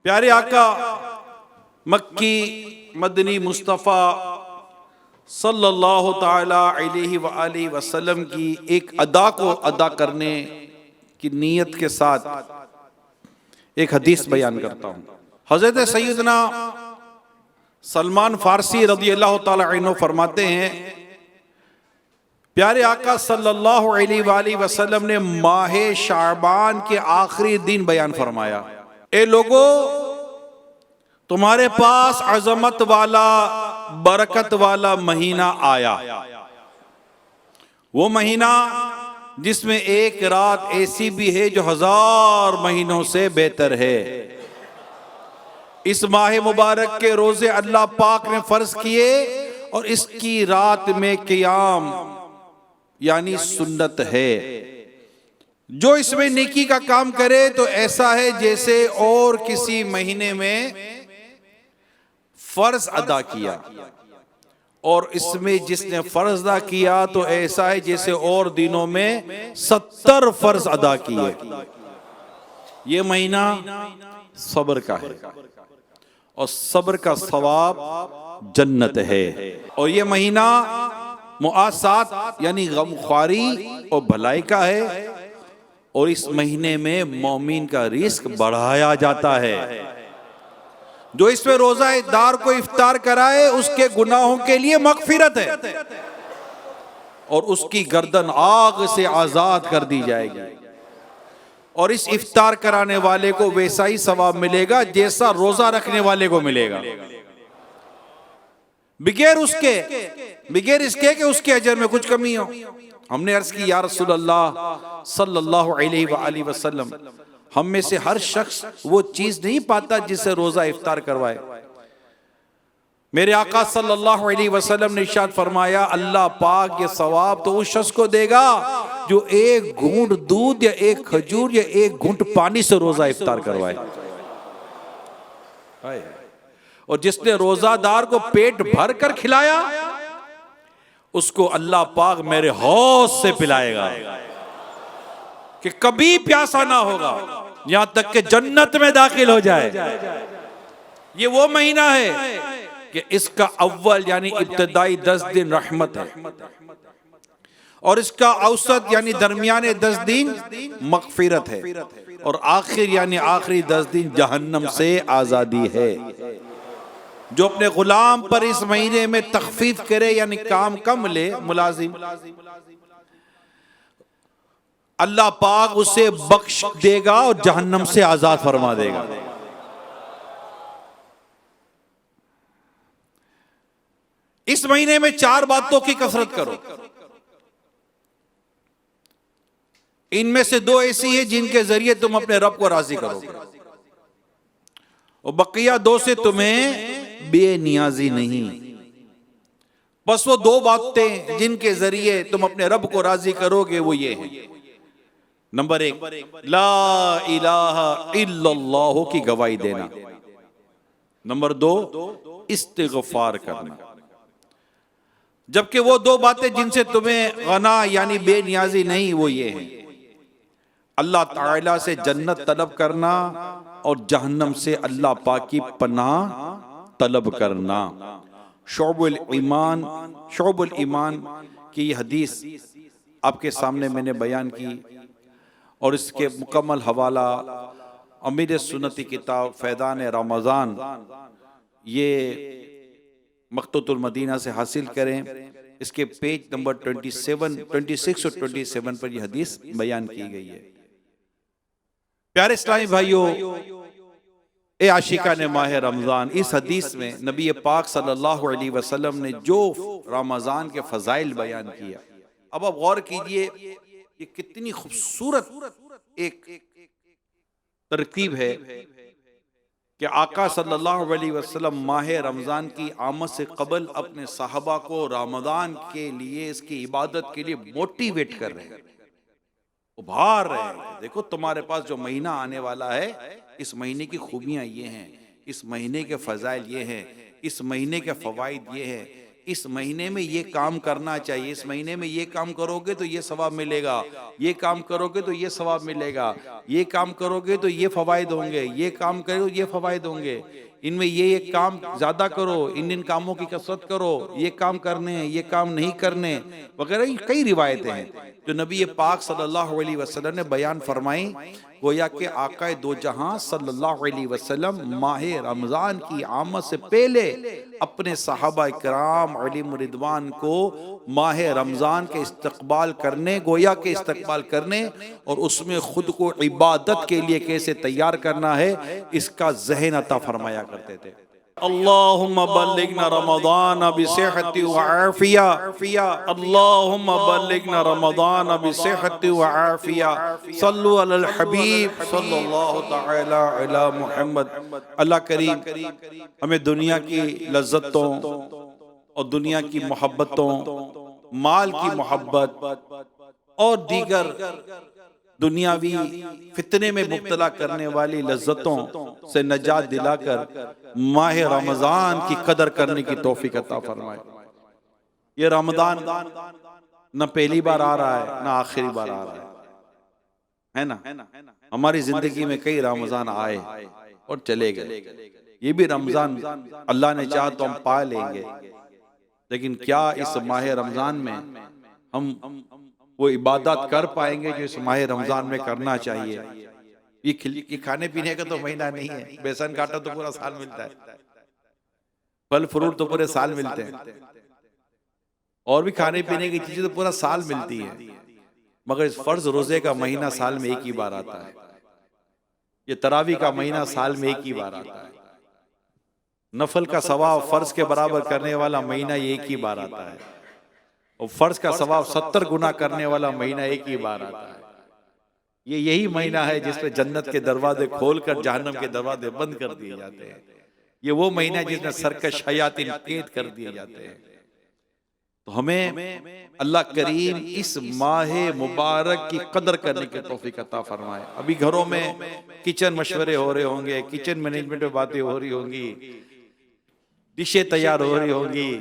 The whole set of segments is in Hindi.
प्यारे आका मक्की मदनी मुस्तफ़ा सल्लल्लाहु ताला अलैहि व आलिहि वसल्लम की एक अदा को अदा करने की नीयत के साथ एक हदीस बयान करता हूँ। हज़रत सैयदना सलमान फारसी रज़ी अल्लाह ताला अन्हु फरमाते हैं, प्यारे आका सल्लल्लाहु अलैहि वसल्लम ने माह शाबान के आखिरी दिन बयान फरमाया, ए लोगों, तुम्हारे पास अजमत वाला बरकत वाला महीना आया। वो महीना जिसमें एक रात ऐसी भी है जो 1000 महीनों से बेहतर है। इस माह मुबारक के रोजे अल्लाह पाक ने फर्ज किए और इसकी रात में क़ियाम यानी सुन्नत है। जो इसमें नेकी का काम करे तो ऐसा है जैसे और किसी महीने में फर्ज अदा किया, और इसमें जिसने फर्ज अदा किया तो ऐसा है जैसे और दिनों में 70 फर्ज अदा किए। ये महीना सब्र का है और सब्र का सवाब जन्नत है। और ये महीना मुआसात यानी गमख्वारी और भलाई का है, और इस महीने में मोमिन का रिस्क बढ़ाया जाता है। जो इसमें रोज़ादार को इफ्तार कराए उसके गुनाहों के लिए मगफिरत है और उसकी गर्दन आग से आजाद कर दी जाएगी, और इस इफ्तार कराने वाले को वैसा ही सवाब मिलेगा जैसा रोजा रखने वाले को मिलेगा, बगैर इसके कि उसके अजर में कुछ कमी हो। हमने अर्ज की, या रसूल अल्लाह सल्लल्लाहु अलैहि वसल्लम, हम में से हर शख्स वो चीज नहीं पाता जिससे रोजा इफ्तार करवाए। मेरे आका सल्लल्लाहु अलैहि वसल्लम ने इरशाद फरमाया, अल्लाह पाक ये सवाब तो उस शख्स को देगा जो एक घूंट दूध या एक खजूर या एक घूंट पानी से रोजा इफ्तार करवाए, और जिसने रोजादार को पेट भर कर खिलाया उसको अल्लाह पाक मेरे हौज से पिलाएगा कि कभी प्यासा ना होगा, यहां तक कि जन्नत में दाखिल हो जाए। ये वो महीना है कि इसका अव्वल यानी इब्तदाई 10 दिन रहमत है, और इसका औसत यानी दरमियाने 10 दिन मगफिरत है, और आखिर यानी आखिरी 10 दिन जहन्नम से आजादी है। जो अपने गुलाम पर इस महीने में तखफीफ करे यानी काम कम ले मुलाजिम, अल्लाह पाक उसे बख्श देगा और जहन्नम से आजाद फरमा देगा। इस महीने में 4 बातों की कसरत करो। इनमें से 2 ऐसी है जिनके जरिए तुम अपने रब को राजी करोगे, और बकिया 2 से तुम्हें बेनियाजी नहीं। बस वो 2 बातें जिनके जरिए तुम अपने रब को राजी करोगे वो ये हैं। नंबर 1, ला इलाहा इल्लल्लाह की गवाही देना। नंबर 2, इस्तिगफार करना। जबकि वो 2 बातें जिनसे तुम्हें गना यानी बेनियाजी नहीं वो ये हैं, अल्लाह ताला से जन्नत तलब करना और जहन्नम से अल्लाह पाक की पनाह तलब करना। शोबुल ईमान की हदीस आपके सामने मैंने बयान की, और इसके मुकम्मल हवाला अमीर सुन्नती किताब फैदान रमज़ान ये मक्तूतुल मदीना से हासिल करें। इसके पेज नंबर 26 और 27 पर यह हदीस बयान की गई है। प्यारे इस्लामी भाइयों, ए आशिकान माह रमज़ान, इस हदीस में नबी पाक सल्लल्लाहु अलैहि वसल्लम ने जो रमज़ान के फ़ज़ाइल बयान किया, अब आप गौर कीजिए ये कितनी खूबसूरत एक तरकीब है कि आका सल्लल्लाहु अलैहि वसल्लम माह रमज़ान की आमद से कबल अपने साहबा को रमज़ान के लिए इसकी इबादत के लिए मोटिवेट कर रहे हैं, उभार रहे हैं। देखो तुम्हारे पास जो महीना आने वाला है, इस महीने की खूबियां ये हैं, इस महीने के फजाइल ये हैं, इस महीने के फवाइद ये हैं, इस महीने में ये काम करना चाहिए, इस महीने में ये काम करोगे तो ये सवाब मिलेगा, ये काम करोगे तो ये सवाब मिलेगा, ये काम करोगे तो ये फवायद होंगे, ये काम करो ये फवायद होंगे, इनमें ये काम ज्यादा करो, इन कामों की कसरत करो, ये काम करने हैं, ये काम नहीं करने वगैरह कई रिवायतें हैं जो नबी पाक सल्लल्लाहु अलैहि वसल्लम ने बयान फरमाई। गोया के आका दो जहां सल्लल्लाहु अलैहि वसल्लम माह रमजान की आमद से पहले अपने सहाबा किराम अलैहिम रिदवान को माह रमजान के इस्तकबाल करने, गोया के इस्तकबाल करने और उसमें खुद को इबादत के लिए कैसे तैयार करना है इसका ज़हन अता फरमाया करते थे। अल्लाहुम्मा बल्लिगना रमज़ान बिसेहति व आफिया, अल्लाहुम्मा बल्लिगना रमज़ान बिसेहति व आफिया, सल्लु अलल हबीब सल्लल्लाहु तआला अला मुहम्मद। अल्लाह करीम हमें दुनिया की लज्जतों और दुनिया की मोहब्बतों, माल की मोहब्बत और दीगर दुनियावी फितने में मुब्तला करने वाली लज्जतों से नजात दिलाकर माह रमजान की कदर करने की तौफीक अता फरमाए। ये रमजान न पहली बार आ रहा है न आखिरी बार आ रहा है ना। हमारी जिंदगी में कई रमजान आए और चले गए, ये भी रमजान अल्लाह ने चाहा तो हम पा लेंगे, लेकिन क्या इस माह रमजान में हम वो इबादत कर पाएंगे जो इस माह रमजान में करना चाहिए। ये खाने पीने का तो महीना नहीं है, बेसन का आटा तो पूरा साल मिलता है, फल फ्रूट तो पूरे साल मिलते हैं, और भी खाने पीने की चीजें तो पूरा साल मिलती है, मगर इस फर्ज रोजे का महीना साल में एक ही बार आता है, ये तरावी का महीना साल में एक ही बार आता है, नफल का सवाब फर्ज के बराबर करने वाला महीना एक ही बार आता है, और फर्ज का सवाब 70 गुना करने वाला महीना एक ही बार आता है। ये यही महीना है जिसमें जन्नत के दरवाजे खोलकर जहन्नम के दरवाजे बंद कर दिए जाते हैं। ये वो महीना है जिसमें सरकश शयातीन कैद कर दिए जाते हैं। तो हमें अल्लाह करीम इस माह मुबारक की कदर करने की तौफीक अता फरमाए। अभी घरों में किचन मशवरे हो रहे होंगे, किचन मैनेजमेंट में बातें हो रही होंगी, डिशें तैयार हो रही होंगी,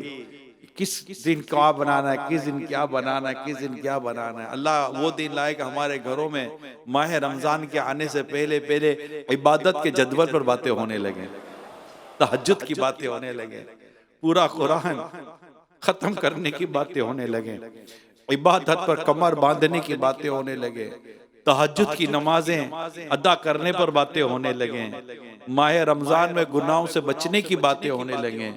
किस दिन क्या बनाना है, किस दिन क्या बनाना है, किस दिन क्या बनाना है। अल्लाह वो दिन लाए कि हमारे घरों में माह रमजान के आने से पहले पहले इबादत के जदवल पर बातें होने लगे, तहज्जुद की बातें होने लगे, पूरा कुरान खत्म करने की बातें होने लगे, इबादत पर कमर बांधने की बातें होने लगे, तहज्जुद की नमाजें अदा करने पर बातें होने लगे, माह रमजान में गुनाहों से बचने की बातें होने लगे,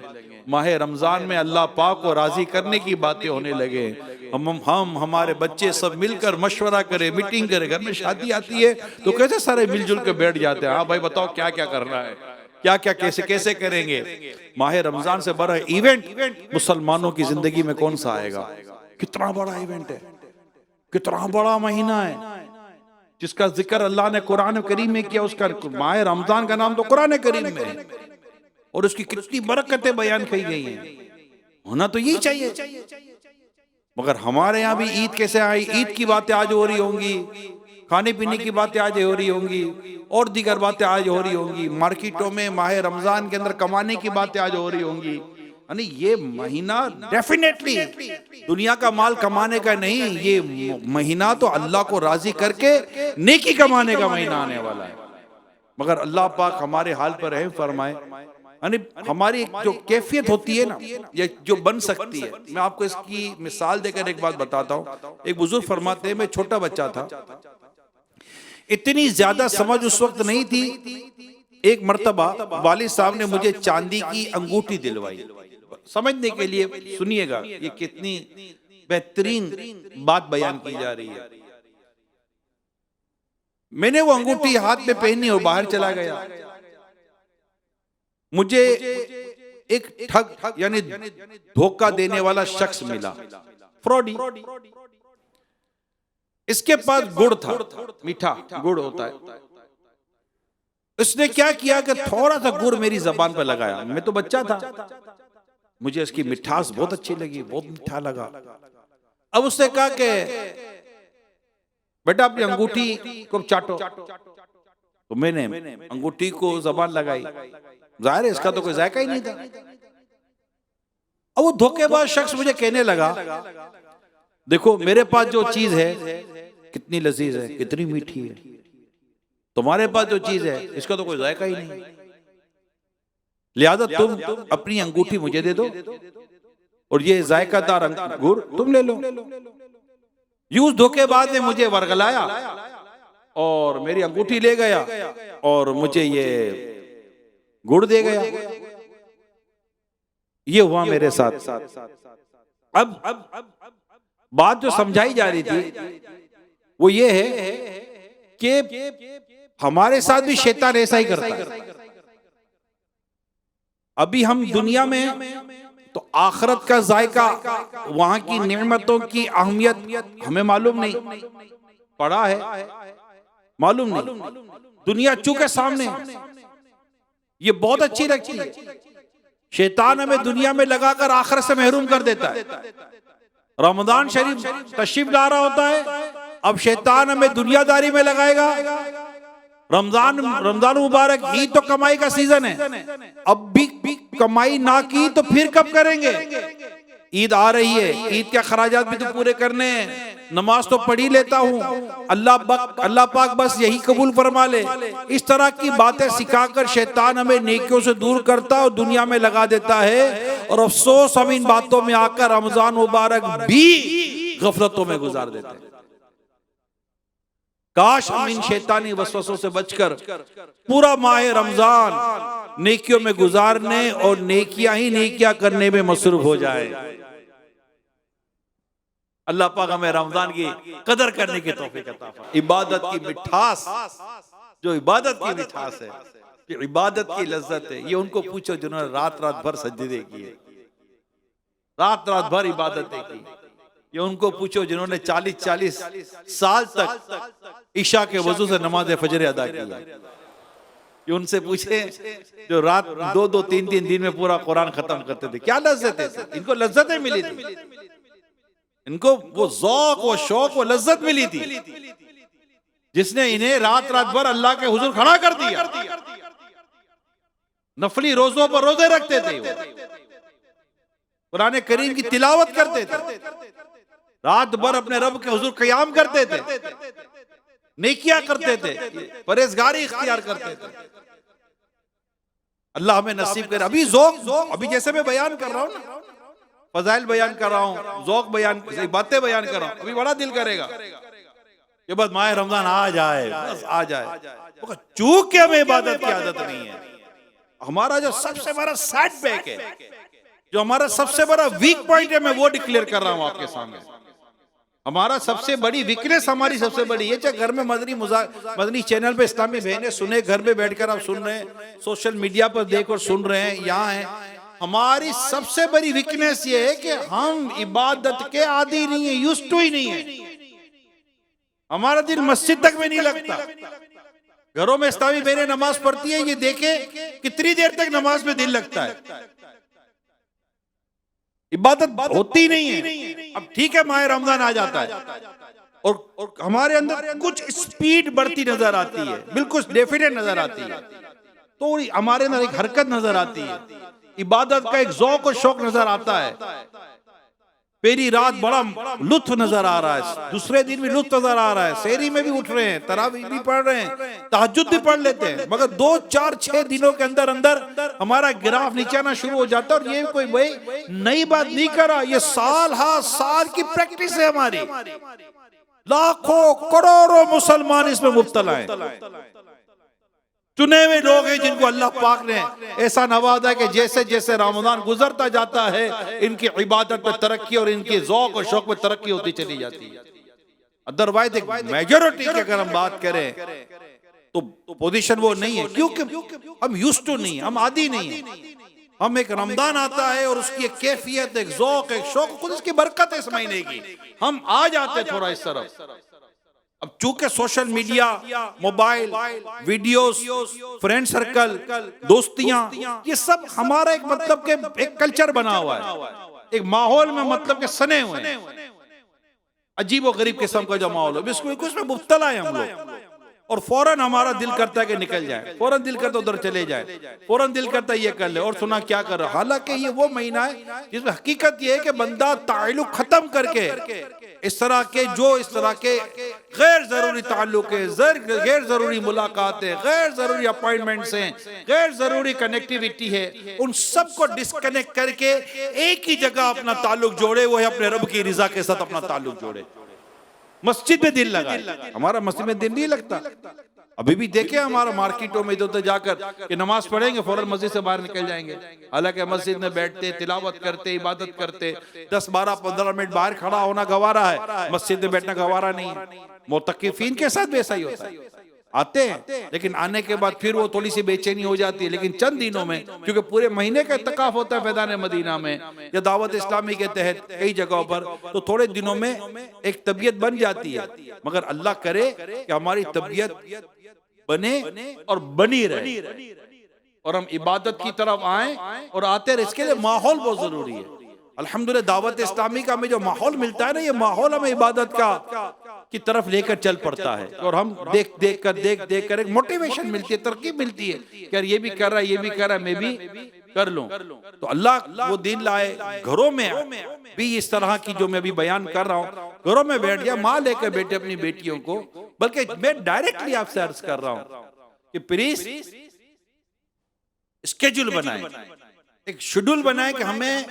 माह रमजान में अल्लाह पाक को राजी करने की बातें होने लगे। हम हमारे बच्चे सब मिलकर मशवरा करें, मीटिंग करें। घर में शादी आती है तो कैसे सारे मिलजुल के बैठ जाते हैं, हाँ भाई बताओ क्या क्या करना है, क्या क्या कैसे कैसे करेंगे। माह रमजान से बड़ा इवेंट मुसलमानों की जिंदगी में कौन सा आएगा। कितना बड़ा इवेंट है, कितना बड़ा महीना है जिसका जिक्र अल्लाह ने कुरान करीम में किया। उसका माह रमजान का नाम तो कुरान करीम में है और उसकी कितनी बरकतें बयान की गई हैं। होना तो यही चाहिए, मगर हमारे यहाँ भी ईद कैसे आई, ईद की बातें आज हो रही होंगी, खाने पीने की बातें आज हो रही होंगी और दीगर बातें आज हो रही होंगी, मार्केटों में माह रमजान के अंदर कमाने की बातें आज हो रही होंगी। यानी ये महीना डेफिनेटली दुनिया का माल कमाने का नहीं, ये महीना तो अल्लाह को राजी करके नेकी कमाने का महीना आने वाला है। मगर अल्लाह पाक हमारे हाल पर रहम फरमाए। यानी हमारी जो कैफियत होती है ना, ये जो बन सकती है, मैं आपको इसकी मिसाल देकर एक बात बताता हूँ। एक बुजुर्ग फरमाते हैं, मैं छोटा बच्चा था, इतनी ज्यादा समझ उस वक्त नहीं थी। एक मर्तबा वालिद साहब ने मुझे चांदी की अंगूठी दिलवाई। समझने के लिए सुनिएगा, ये कितनी बेहतरीन बात बयान की जा रही है। मैंने वो अंगूठी हाथ में पहनी और बाहर चला गया। मुझे एक ठग यानी धोखा देने वाला शख्स मिला, फ्रॉडी। इसके पास गुड़ था, मीठा गुड़ होता है। उसने क्या किया कि थोड़ा सा गुड़ मेरी जबान पर लगाया। मैं तो बच्चा था, मुझे इसकी मिठास बहुत अच्छी लगी, बहुत मीठा लगा। अब उसने कहा कि बेटा अपनी अंगूठी को चाटो। तो मैंने अंगूठी को जबान लगाई, जाहिर है इसका तो कोई जायका ही नहीं था। अब वो धोखेबाज शख्स मुझे कहने लगा, देखो मेरे पास जो चीज है कितनी लजीज है, कितनी मीठी है, तुम्हारे पास जो चीज है इसका तो कोई जायका ही नहीं, लिहाजा तुम अपनी अंगूठी मुझे दे दो और ये जायकादार अंगूर तुम ले लो। यूं धोखेबाज ने मुझे वर्गलाया और मेरी अंगूठी ले गया और मुझे ये गुड़ दे गया। ये हुआ मेरे साथ। अब बात जो समझाई जा रही थी वो ये है कि हमारे साथ भी शैतान ऐसा ही करता है। अभी हम दुनिया में तो आखिरत का जायका, वहां की नेमतों की अहमियत हमें मालूम नहीं, पड़ा है मालूम नहीं, दुनिया चूके सामने ये बहुत अच्छी लगती है। शैतान हमें दुनिया में लगाकर आखिरत से महरूम कर देता है। रमजान शरीफ तशरीफ ला रहा होता है, अब शैतान हमें दुनियादारी में लगाएगा। रमजान मुबारक, ईद तो कमाई का सीजन है, अब भी कमाई ना की तो फिर कब करेंगे? ईद आ रही है, ईद के खराजात भी तो पूरे करने हैं, नमाज तो पढ़ ही लेता हूँ, अल्लाह पाक बस यही कबूल फरमा ले। इस तरह की बातें सिखाकर शैतान हमें नेकियों से दूर करता और दुनिया में लगा देता है। और अफसोस हम इन बातों में आकर रमजान मुबारक भी गफलतों में गुजार देते हैं। काश हम इन शैतानी वसवसों से बचकर पूरा माह रमजान नेकियों में गुजारने और नेकियां ही नेकियां करने में मसरूफ हो जाए। अल्लाह पाक हमें रमजान की कदर करने की तौफीक अता फरमाए। इबादत की मिठास, जो इबादत की मिठास है, जो इबादत की लज्जत है, ये उनको पूछो जिन्होंने रात रात भर सजदे किए, रात रात भर इबादतें की। ये उनको पूछो जिन्होंने 40-40 साल तक ईशा के वजू से नमाज फजर अदा किया। ये उनसे पूछे जो रात 2-2, 3-3 दिन में पूरा कुरान खत्म करते थे, क्या लज्जत है, इनको लज्जतें मिली थी, इनको वो ज़ौक़ वो शौक वो लज्जत मिली थी जिसने इन्हें रात रात भर अल्लाह के हुजूर खड़ा कर दिया। नफली रोजों पर रोजे रखते थे, कुरान करीम की तिलावत करते थे, रात भर अपने रब के हुजूर क़याम करते थे, नेकियां करते थे, परहेजगारी इख्तियार करते थे। अल्लाह हमें नसीब करे। अभी ज़ौक़, अभी जैसे मैं बयान कर रहा हूँ ना, फजाइल बयान कर रहा हूँ, ज़ौक़ बयान, बातें बयान कर रहा हूँ, अभी बड़ा दिल करेगा कि बस माह रमजान आ जाए, बस आ जाए। चूक के हमें इबादत की आदत नहीं है। हमारा जो सबसे बड़ा सेटबैक है, जो हमारा सबसे बड़ा वीक पॉइंट है, मैं वो डिक्लेयर कर रहा हूँ आपके सामने। हमारा सबसे बड़ी वीकनेस, हमारी सबसे बड़ी ये, चाहे घर में मदनी चैनल पे इस्लामी बहनें सुने, घर में बैठकर आप सुन रहे हैं, सोशल मीडिया पर देख और सुन रहे हैं, यहाँ है, हमारी सबसे बड़ी वीकनेस ये है कि हम इबादत के आदी नहीं है, यूज्ड टू ही नहीं है। हमारा दिल मस्जिद तक में नहीं लगता। घरों में इस्लामी बहनें नमाज पढ़ती है, ये देखे कितनी देर तक नमाज में दिल लगता है, इबादत होती नहीं है। अब ठीक है, माह रमजान आ जाता है और हमारे अंदर कुछ स्पीड बढ़ती नजर आती है, बिल्कुल डेफिनेट नजर आती है, तो हमारे अंदर एक हरकत नजर आती है, इबादत का एक ज़ौक़ और शौक नजर आता है। पहली रात बड़ा लुत्फ नजर आ रहा है, दूसरे दिन भी लुत्फ नजर आ रहा है, सहरी में भी उठ रहे हैं, तरावीह भी पढ़ रहे हैं, तहज्जुद भी पढ़ लेते हैं, मगर 2-4-6 दिनों के अंदर अंदर हमारा ग्राफ नीचे आना शुरू हो जाता है। और ये कोई भाई नई बात नहीं करा, ये साल साल की प्रैक्टिस है हमारी। लाखों करोड़ों मुसलमान इसमें मुब्तला हैं। चुने हुए लोग हैं जिनको अल्लाह पाक ने ऐसा नवाजा कि जैसे जैसे रमजान गुजरता जाता है, इनकी इबादत में तरक्की और इनके ज़ौक़ और शौक में तरक्की होती चली जाती है। अदरवाइज एक मेजॉरिटी की अगर हम बात करें तो पोजीशन वो नहीं है, क्योंकि हम यूज्ड टू नहीं, हम आदी नहीं है। हम एक रमजान आता है और उसकी एक कैफियत, एक ज़ौक़, एक शौक, खुद उसकी बरकत है इस महीने की, हम आ जाते थोड़ा इस तरफ। अब चूंकि social media, mobile, videos, friend circle, दोस्तियां, ये सब हमारा एक मतलब के एक कल्चर बना हुआ है, एक माहौल में मतलब के सने हुए हैं, अजीब और गरीब किस्म का जो माहौल है, बिल्कुल उसमें मुब्तला है हम लोग। और फौरन हमारा दिल करता है कि निकल जाए, फौरन दिल करता है उधर चले जाए, फौरन दिल करता है ये कर ले, और सुना क्या कर रहा। हालांकि ये वो महीना है जिसमें हकीकत ये है कि बंदा ताल्लुक खत्म करके इस तरह के गैर जरूरी ताल्लुक है, गैर जरूरी मुलाकातें, गैर जरूरी अपॉइंटमेंट्स हैं, गैर जरूरी कनेक्टिविटी है, उन सबको डिस्कनेक्ट करके एक ही जगह अपना ताल्लुक जोड़े, वो है अपने रब की रिजा के साथ अपना ताल्लुक जोड़े। मस्जिद में दिल लगा, हमारा मस्जिद में दिल नहीं लगता। अभी भी देखे हमारा मार्केटों में इधर जाकर कि नमाज पढ़ेंगे फौरन मस्जिद से बाहर निकल जाएंगे। हालांकि मस्जिद में बैठते, तिलावत करते, इबादत करते, 10, 12, 15 मिनट बाहर खड़ा होना गवारा है, मस्जिद में बैठना गवारा नहीं है। मुतक्किफीन के साथ भी ऐसा ही होता है, आते हैं लेकिन आने के बाद फिर वो थोड़ी सी बेचैनी हो जाती है, लेकिन चंद दिनों में, क्योंकि पूरे महीने का इत्तिकाफ होता है फैज़ान मदीना में या दावत इस्लामी के तहत कई जगहों पर, तो थोड़े दिनों में एक तबीयत बन जाती है। मगर अल्लाह करे कि हमारी तबीयत बने और बनी रहे और हम इबादत की तरफ आए और आते रहे। इसके लिए माहौल बहुत जरूरी है। अल्हम्दुलिल्लाह दावत इस्लामी का हमें जो माहौल मिलता है ना, ये माहौल हमें इबादत का की तरफ लेकर चल पड़ता है, और हम देख कर एक मोटिवेशन मिलती है, तरकीब मिलती है कि यार ये भी कर रहा है, ये भी कर रहा है, मैं भी कर लूं। तो अल्लाह वो दिन लाए घरों में भी इस तरह की जो मैं अभी बयान कर रहा हूँ, घरों में बैठ गया माँ लेकर बैठे अपनी बेटियों को, बल्कि मैं डायरेक्टली आपसे अर्ज कर रहा हूं कि प्लीज स्केड्यूल बनाए, एक शेड्यूल बनाए कि हमें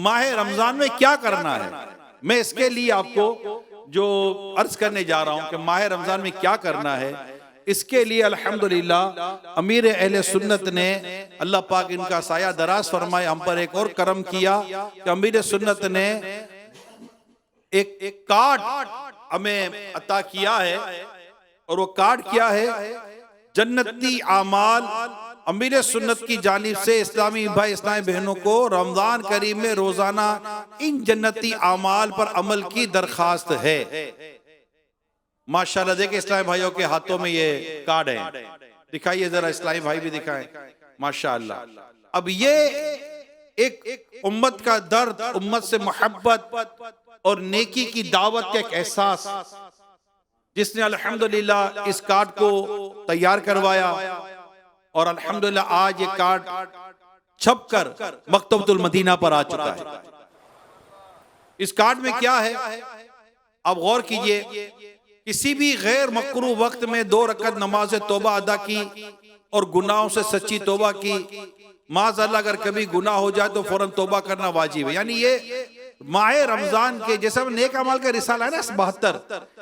माह रमजान में क्या करना है। मैं इसके लिए आपको जो अर्ज करने जा रहा हूं कि माह रमजान में क्या करना है, इसके लिए अल्हम्दुलिल्लाह अमीर अहले सुन्नत ने, अल्लाह पाक इनका साया दराज फरमाए, हम पर एक और करम किया कि अमीर सुन्नत ने एक कार्ड हमें अता किया है, और वो कार्ड क्या है, जन्नती आमाल अमीर सुन्नत की जानिब से इस्लामी भाई इस्लामी बहनों को रमजान करीम में रोजाना इन जन्नती आमाल पर अमल की दरखास्त है। माशाल्लाह देखिए इस्लामी भाइयों के हाथों में ये कार्ड है, दिखाइए जरा, इस्लामी भाई भी दिखाएं माशाल्लाह। अब ये एक उम्मत का दर्द, उम्मत से मोहब्बत और नेकी की दावत का एक एहसास, जिसने अल्हम्दुलिल्लाह इस कार्ड को तैयार करवाया, और अल्हम्दुलिल्लाह आज ये कार्ड छपकर मकतबतुल मदीना पर आ चुका है। इस कार्ड में क्या है, अब गौर कीजिए, किसी भी गैर मकरूह वक्त में 2 रकअत नमाज तौबा अदा की और गुनाहों से सच्ची तौबा की, माज़अल्लाह अगर कभी गुनाह हो जाए तो फौरन तौबा करना वाजिब है। यानी ये माह रमजान के, जैसा नेक अमाल का रिसाला है ना 72,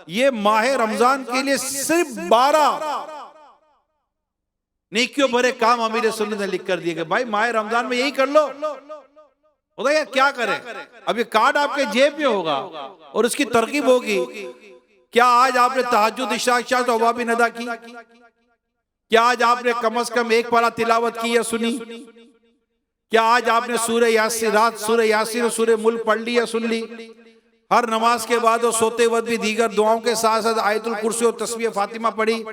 ये माह रमजान के लिए सिर्फ 12 नेकियों भरे काम अमीर सुन्नत ने लिख कर दिए कि भाई माह रमजान में यही कर लो। होता यार क्या करें, अब ये कार्ड आपके जेब में होगा और इसकी तरकीब होगी। क्या आज आपने तहज्जुद इशा तो अवाबिन अदा की? क्या आज आपने कम से कम एक पारा तिलावत की या सुनी? क्या आज आपने सूरह यासीन, रात सूरह यासीन और सूरह मुल्क पढ़ ली या सुन ली? हर नमाज के बाद और सोते वक्त भी दीगर दुआओं के साथ साथ आयतुल कुर्सी और तस्बीह फातिमा पढ़ी।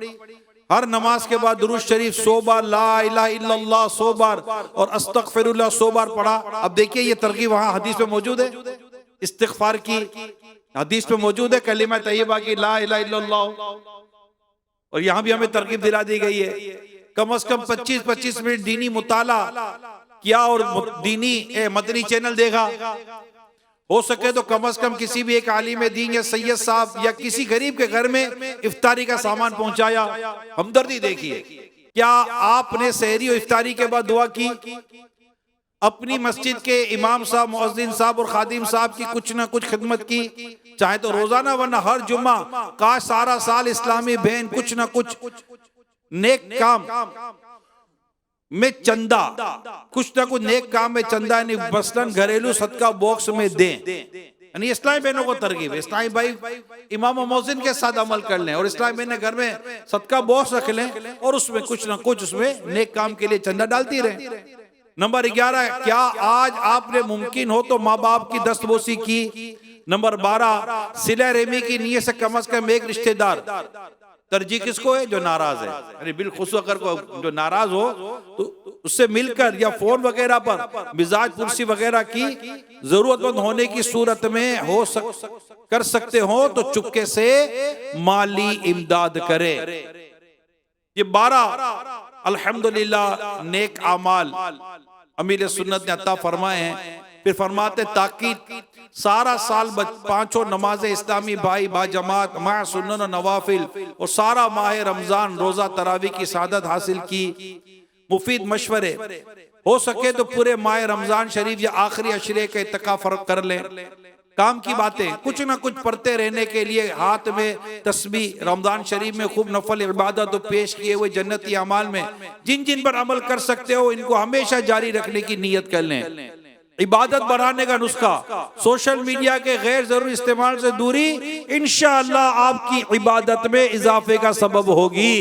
हर नमाज के बाद दुरूद शरीफ 100 बार, ला इलाहा इल्लल्लाह 100 बार और अस्तगफिरुल्लाह 100 बार पढ़ा। अब देखिए ये तरकीब वहां हदीस में मौजूद है, इस्तिगफार की हदीस में मौजूद है, कलिमा तैयबा की, ला इलाहा इल्लल्लाह, और यहां भी हमें तरकीब दिला दी गई है कम से कम 25-25 मिनट दीनी मुताला किया और दीनी मदनी चैनल देखा। हो सके तो कम से कम किसी भी एक आलिम दीन या सैयद साहब या किसी गरीब के घर में इफ्तारी का सामान पहुंचाया। हमदर्दी देखिए। क्या आपने सहरी और इफ्तारी के बाद दुआ की? अपनी मस्जिद के इमाम साहब, मुअज्जिन साहब और खादिम साहब की कुछ ना कुछ खिदमत की, चाहे तो रोजाना वरना हर जुम्मा, काश सारा साल इस्लामी बहन कुछ ना कुछ नेक काम में चंदा, कुछ ना कुछ नेक काम में चंदा यानी बसलन घरेलू सदका बॉक्स में दें। यानी इस्लामी बहनों को तरकीब है, इस्लामी भाई इमाम और मुअज्जिन के साथ अमल कर लें और इस्लामी बहनें घर में सदका बॉक्स रख लें और उसमें कुछ ना कुछ उसमें नेक काम के लिए चंदा डालती रहें। नंबर 11, क्या आज आपने मुमकिन हो तो माँ बाप की दस्तबोसी की? नंबर 12, सिला रहमी की नीयत से कम से कम एक रिश्तेदार, तरजीह किसको है? जो नाराज है, यानी बिलखुसूस अगर को जो नाराज हो तो उससे मिलकर या फोन वगैरह पर मिजाज पुरसी वगैरह की, जरूरतमंद होने की सूरत में कर सकते हो तो चुपके से माली इमदाद करे। ये 12 अल्हम्दुलिल्लाह नेक आमाल अमीर सुन्नत ने अता फरमाए हैं। फिर फरमाते ताकि सारा साल पांचों नमाज इस्लामी भाई बाजमात मा सुन्नत और नवाफिल और सारा माह रमजान रोजा तरावी की सादत हासिल की। मुफीद मशवरे हो सके तो पूरे माह रमजान शरीफ या आखिरी अशरे का इत्तिकाफ कर लें। काम की बातें कुछ ना कुछ पढ़ते रहने के लिए हाथ में तस्बीह रमजान शरीफ में खूब नफल इबादत तो पेश किए हुए जन्नती अमाल में जिन जिन पर अमल कर सकते हो इनको हमेशा जारी रखने की नीयत कर लें। इबादत बढ़ाने का नुस्खा सोशल मीडिया के गैर जरूरी इस्तेमाल से दूरी इंशाअल्लाह आपकी इबादत में इजाफे का सबब होगी।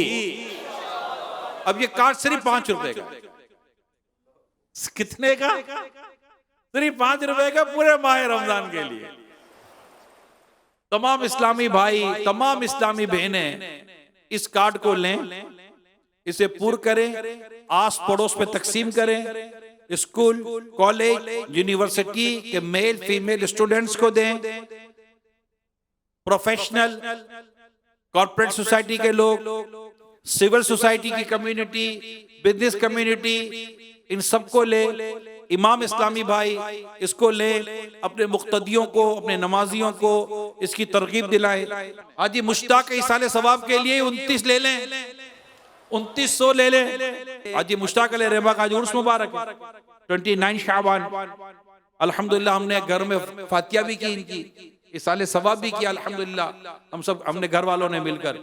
अब ये कार्ड सिर्फ 5 रुपए का, कितने का? सिर्फ 5 रुपए का पूरे माह रमजान के लिए। तमाम इस्लामी भाई तमाम इस्लामी बहनें इस कार्ड को लें, इसे पूर्ण करें, आस पड़ोस में तकसीम करें, स्कूल कॉलेज यूनिवर्सिटी के मेल फीमेल स्टूडेंट्स को दें, प्रोफेशनल कॉर्पोरेट सोसाइटी के लोग, सिविल सोसाइटी की कम्युनिटी, बिजनेस कम्युनिटी, इन सबको ले। इमाम इस्लामी भाई इसको ले, अपने मुक्तदियों को अपने नमाजियों को इसकी तरगीब दिलाएं। हाजी मुश्ताक इसाले सवाब के लिए 29 ले लें, 2900 ले लें। हाजी मुश्ताक अली रहमा का उर्स मुबारक है 29 शाबान। अल्हम्दुलिल्लाह हमने घर में फातिया भी की, इनकी इसाले सवाब भी किया अल्हम्दुलिल्लाह। हमने घर वालों ने मिलकर।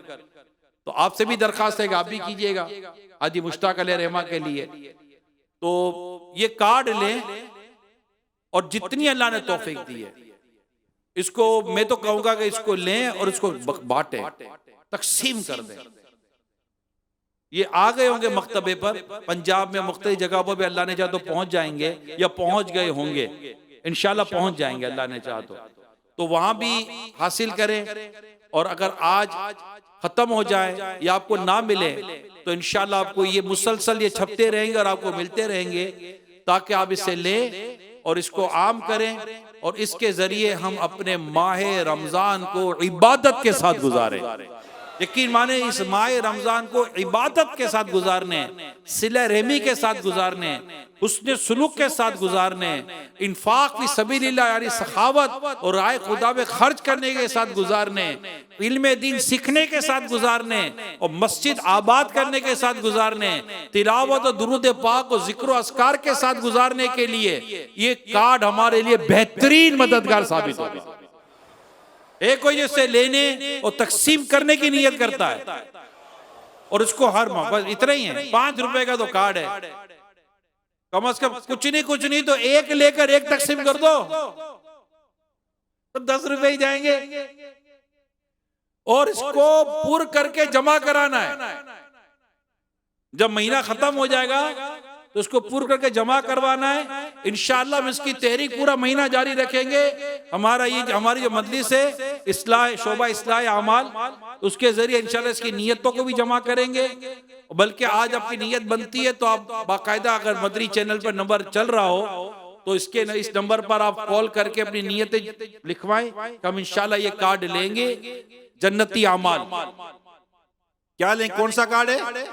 तो आपसे भी दरखास्त है कि आप भी कीजिएगा हाजी मुश्ताक अली रहमा के लिए। तो ये कार्ड लें और जितनी अल्लाह ने तौफीक दी है इसको मैं तो कहूंगा कि इसको लें और इसको बांटें, तकसीम कर दें। ये आ गए होंगे मकतबे पर, पंजाब में मुख्तलिफ जगहों पर भी अल्लाह ने चाहा तो पहुंच जाएंगे या पहुंच गए होंगे, इंशाल्लाह पहुंच जाएंगे अल्लाह ने चाहा तो वहां भी हासिल करें। और अगर आज खत्म हो जाए या आपको ना मिले तो इंशाल्लाह आपको ये मुसलसल ये छपते रहेंगे और आपको मिलते रहेंगे, ताकि आप इसे लें और इसको आम करें और इसके जरिए हम अपने माह रमजान को इबादत के साथ गुजारें। यकीन माने इस माह रमजान को इबादत के साथ गुजारने, सिला रहमी के साथ गुजारने, हुस्न सुलूक के साथ गुजारने, इन्फाक फी सबीलिल्लाह यानी सखावत और राय खुदा में खर्च करने के साथ गुजारने, इल्म दीन सीखने के साथ गुजारने और मस्जिद आबाद करने के साथ गुजारने, तिलावत और दुरूद पाक और जिक्र अस्कार के साथ गुजारने के लिए ये कार्ड हमारे लिए बेहतरीन मददगार साबित होगा। एक कोई जिससे लेने और तकसीम करने की नियत करता है और इसको हर माह बस इतना ही है, 5 रुपए का तो कार्ड है, कम से कम कुछ नहीं तो एक लेकर एक तकसीम कर दो तो 10 रुपए ही जाएंगे। और इसको पूर्ण करके जमा कराना है। जब महीना खत्म हो जाएगा तो इसको पूर्ण करके जमा करवाना है। इंशाअल्लाह हम इसकी तहरीक पूरा महीना जारी रखेंगे। हमारी जो मजलिस है इस्लाह शोबा इस्लाह अमाल, उसके जरिए इंशाअल्लाह इसकी नियतों को भी जमा करेंगे। बल्कि आज आपकी नियत बनती है तो आप बाकायदा अगर मदरी चैनल पर नंबर चल रहा हो तो इस नंबर पर आप कॉल करके अपनी नियतें लिखवाएं। हम इंशाअल्लाह ये कार्ड लेंगे जन्नती अमाल। क्या लें, कौन सा कार्ड है?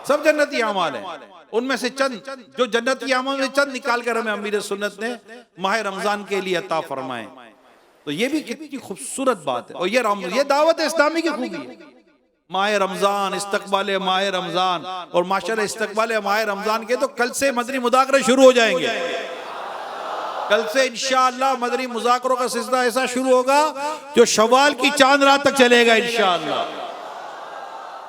सब जन्नती अमाल है। उनमें से चंद जो जन्नती अमाल में चंद निकाल कर हमें अमीर सुन्नत ने माह रमजान के लिए अता फरमाए। तो ये भी कितनी खूबसूरत बात है। और ये दावत इस्लामी की खूबी है। माह रमजान, इस्तकबाल माह रमजान और माशाल्लाह इस्तकबाल माह रमजान के तो कल से मदनी मुज़ाकरे शुरू हो जाएंगे। कल से इंशाअल्लाह मदनी मुज़ाकरों का सिलसिला ऐसा शुरू होगा जो शव्वाल की चांद रात तक चलेगा इंशाअल्लाह।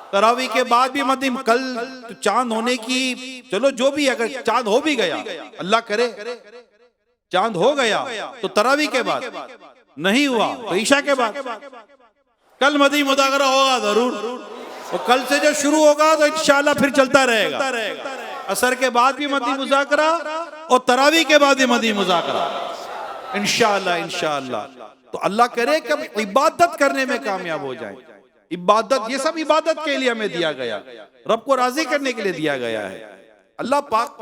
तरावी के बाद भी मदनी कल तो चांद होने की, चलो जो भी, अगर चांद हो भी गया, अल्लाह करे चांद हो गया तो तरावी के बाद, नहीं हुआ तो ईशा के बाद, कल मदनी मुज़ाकरा होगा जरूर। और कल से जो शुरू होगा तो इंशाअल्लाह फिर चलता रहेगा। असर के बाद भी मदनी मुज़ाकरा और तरावी के बाद भी मदनी मुज़ाकरा इंशाअल्लाह। तो अल्लाह करे कि हम इबादत करने में कामयाब हो जाएं। इबादत, ये सब इबादत के लिए हमें दिया गया, रब को राजी करने के लिए दिया गया है। अल्लाह पाक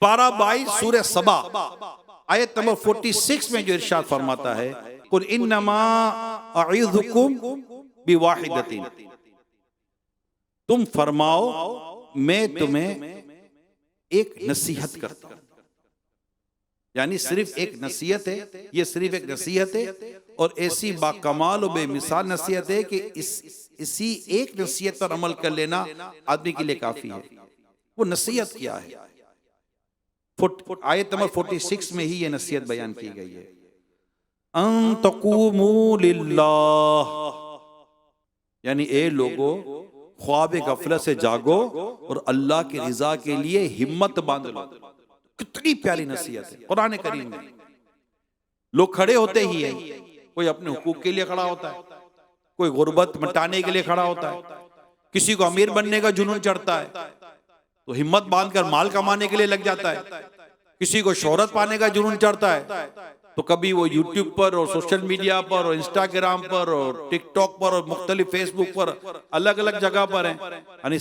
पारा 22 सूरह सबा आयत नंबर 46 में जो इरशाद फरमाता है, कुल इन्नमा अईज़ुकुम बिवाहिदतिन, तुम फरमाओ मैं तुम्हें एक नसीहत करता हूं। यानी सिर्फ एक नसीहत है, ये सिर्फ एक नसीहत है और ऐसी बाकमाल और बेमिसाल नसीहत है कि इसी एक नसीहत पर अमल कर लेना आदमी के लिए काफी है। वो नसीहत क्या है? आयत नंबर 46 में ही ये नसीहत बयान की गई है। अन तक़ूमू लिल्लाह, यानी ए लोगो ख्वाब गफलत से जागो और अल्लाह की रजा के लिए हिम्मत बांध लो। कितनी प्यारी नसीहत है कुरान करीम में। लोग खड़े होते ही है, कोई अपने हुकूक के लिए खड़ा होता है, कोई गुर्बत मिटाने के लिए खड़ा होता है, किसी को अमीर बनने का जुनून चढ़ता है तो हिम्मत बांधकर माल कमाने के लिए लग जाता है, किसी को शोहरत पाने का जुनून चढ़ता है तो कभी वो यूट्यूब पर और सोशल मीडिया पर और इंस्टाग्राम पर और टिकटॉक पर और मुख्तलिफ फेसबुक पर अलग अलग जगह पर है। यानी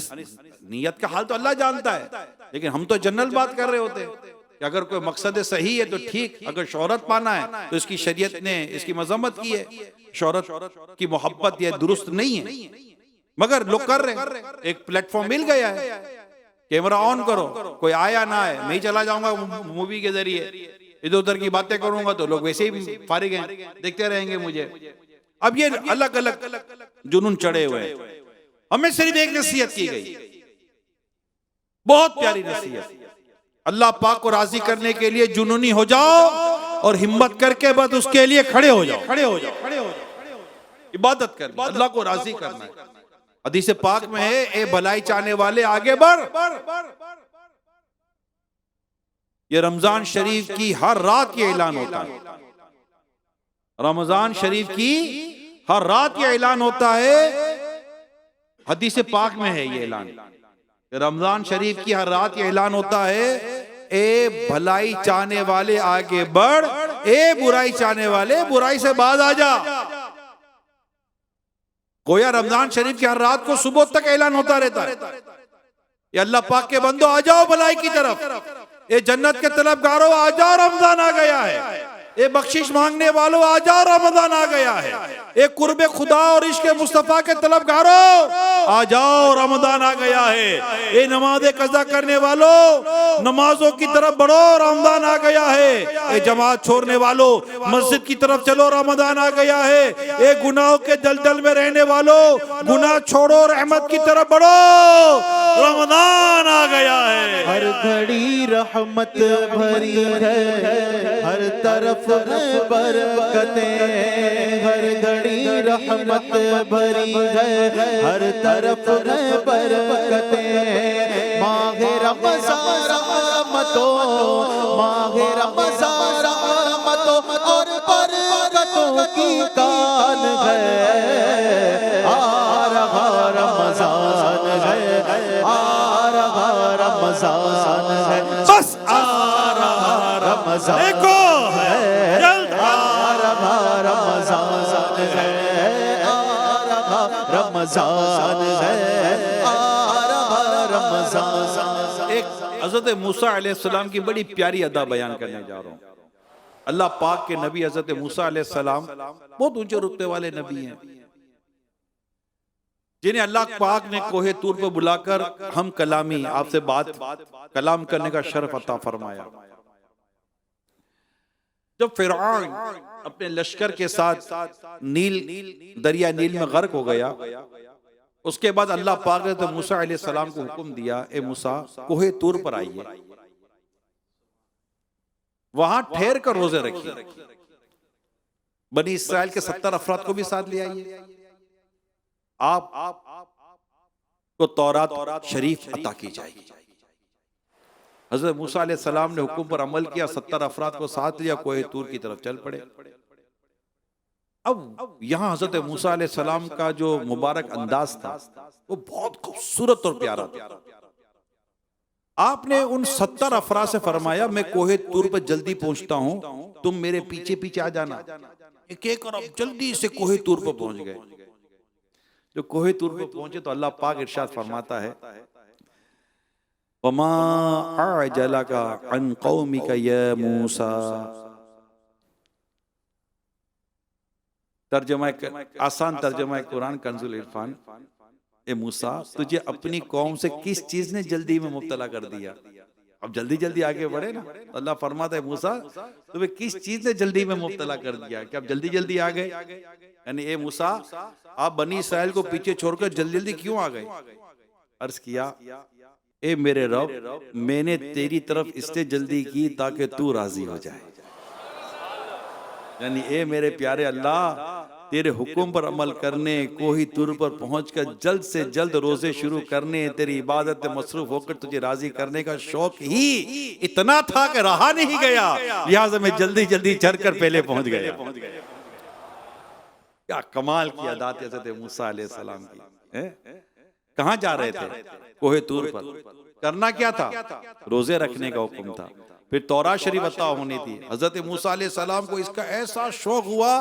नियत का हाल तो अल्लाह जानता है, लेकिन हम तो जनरल बात कर रहे होते हैं कि अगर कोई मकसद सही है तो ठीक, अगर शोहरत पाना है तो इसकी शरीयत ने इसकी मजम्मत की है, शोहरत की मोहब्बत ये दुरुस्त नहीं है, मगर लोग कर रहे हैं। एक प्लेटफॉर्म मिल गया है, कैमरा ऑन करो, कोई आया ना आए, मैं ही चला जाऊंगा मूवी के जरिए, इधर उधर की बातें करूंगा तो लोग वैसे ही फारिग हैं, देखते रहेंगे मुझे। अब ये अलग अलग जुनून चढ़े हुए हैं। हमें सिर्फ एक नसीहत की गई, बहुत प्यारी नसीहत, अल्लाह पाक को राजी करने के लिए जुनूनी हो जाओ और हिम्मत करके बस उसके लिए खड़े हो जाओ, खड़े हो जाओ, खड़े हो जाओ। इबादत कर, अल्लाह को राजी करना है। हदीस पाक में है, ए भलाई चाहने वाले आगे बढ़। ये रमजान शरीफ की हर रात ये ऐलान होता है, रमजान शरीफ की हर रात ये ऐलान होता है, हदीस पाक में है ये ऐलान। रमजान शरीफ की हर रात ये ऐलान होता है, ए भलाई चाहने वाले आगे बढ़, ए बुराई चाहने वाले बुराई से बाज आ जा। गोया रमजान शरीफ की हर रात को सुबह तक ऐलान होता रहता है, ये अल्लाह पाक के बंदो आ जाओ भलाई की तरफ, ये जन्नत के तलबगारों आ जाओ रमजान आ गया है, ये बख्शिश मांगने वालों आ जाओ रमजान आ गया है, ये कुर्बे खुदा और इश्क मुस्तफा के तलबगारों आ जाओ रमजान आ गया है, ये नमाज़े कज़ा करने वालों नमाजों की तरफ बढ़ो रमजान आ गया है, ये जमात छोड़ने वालों मस्जिद की तरफ चलो रमजान आ गया है, ये गुनाहों के दलदल में रहने वालों गुनाह छोड़ो रहमत की तरफ बढ़ो रमजान आ गया है। हर घड़ी रहमत भरी है, हर तरफ बरकतें, हर घड़ी रहमत भरी है, हर तरफ बरकतें। माहे रमज़ान रहमतों, माहे रमज़ान रहमतों और बरकतों की कान है। आ रहा रमज़ान है, आ रहा रमज़ान है, बस आ रहा रमज़ान देखो है, जल्द आ रहा रमज़ान है, आ रहा रमज़ान है, आ रहा रमज़ान। एक हज़रत मूसा अलैहिस्सलाम की बड़ी प्यारी अदा बयान करने जा रहा हूँ। अल्लाह पाक के नबी हज़रत मूसा अलैहिस्सलाम बहुत ऊंचे रुतबे वाले नबी हैं, जिन्हें अल्लाह पाक ने कोहे तूर पर बुलाकर हम कलामी आपसे बात कलाम करने का शर्फ अता फरमाया। जब फिरऔन अपने लश्कर के साथ दरिया नील में गर्क हो गया, उसके बाद अल्लाह पाक ने तो मूसा अलैहिस्सलाम को हुक्म दिया, ए मूसा कोहे तूर पर आइए, वहां ठहर कर रोजे रखिए, बनी इसराइल के 70 अफराद को भी साथ ले आइए, आप को तौरात शरीफ अता की जाएगी। हज़रत मूसा अलैहिस्सलाम ने हुक्म पर अमल किया, 70 अफराद को साथ लिया, कोहे तूर की तरफ चल पड़े। अब यहाँ हज़रत मूसा अलैहिस्सलाम का जो मुबारक अंदाज था वो बहुत खूबसूरत और प्यारा था। आपने उन 70 अफराद से फरमाया, मैं कोहे तूर पर जल्दी पहुंचता हूं, तुम मेरे पीछे पीछे आ जाना। एक एक और जल्दी से कोहे तूर पर पहुंच गए। जो कोहे तूर पर पहुंचे तो अल्लाह पाक इरशाद फरमाता है, वमा अअजलका अन कौमिका या मूसा। तर्जमा आसान तर्जमा कुरान कंजुल इरफान, ए मूसा, तुझे अपनी कौम से किस चीज ने जल्दी में मुब्तला कर दिया? अब जल्दी जल्दी आगे बढ़े ना। अल्लाह फरमाता है मूसा, तुम्हें किस चीज ने जल्दी में मुब्तला कर दिया कि आप जल्दी जल्दी आ गए? यानी ए मूसा, आप बनी इसराइल को पीछे छोड़कर जल्दी जल्दी क्यों आ गए? अर्ज किया, ए मेरे रब, मैंने तेरी तरफ इसलिए जल्दी की ताकि तू राजी हो जाए। यानी ए मेरे प्यारे अल्लाह, तेरे हुक्म पर अमल करने, कोही तुर पर पहुंचकर जल्द से जल्द रोजे शुरू करने, तेरी इबादत में मसरूफ होकर तुझे राजी करने का शौक ही इतना था कि रहा नहीं गया, लिहाजा मैं जल्दी जल्दी चढ़कर पहले पहुंच गया। क्या कमाल की अदात हज़रत मूसा अलैहिस्सलाम की। कहां जा रहे थे? कोहे तूर पर। करना क्या था? रोजे रखने का हुक्म था। फिर तौरात शरीफ अता होनी थी। हजरत मूसा अलैहिस्सलाम को इसका ऐसा शौक हुआ,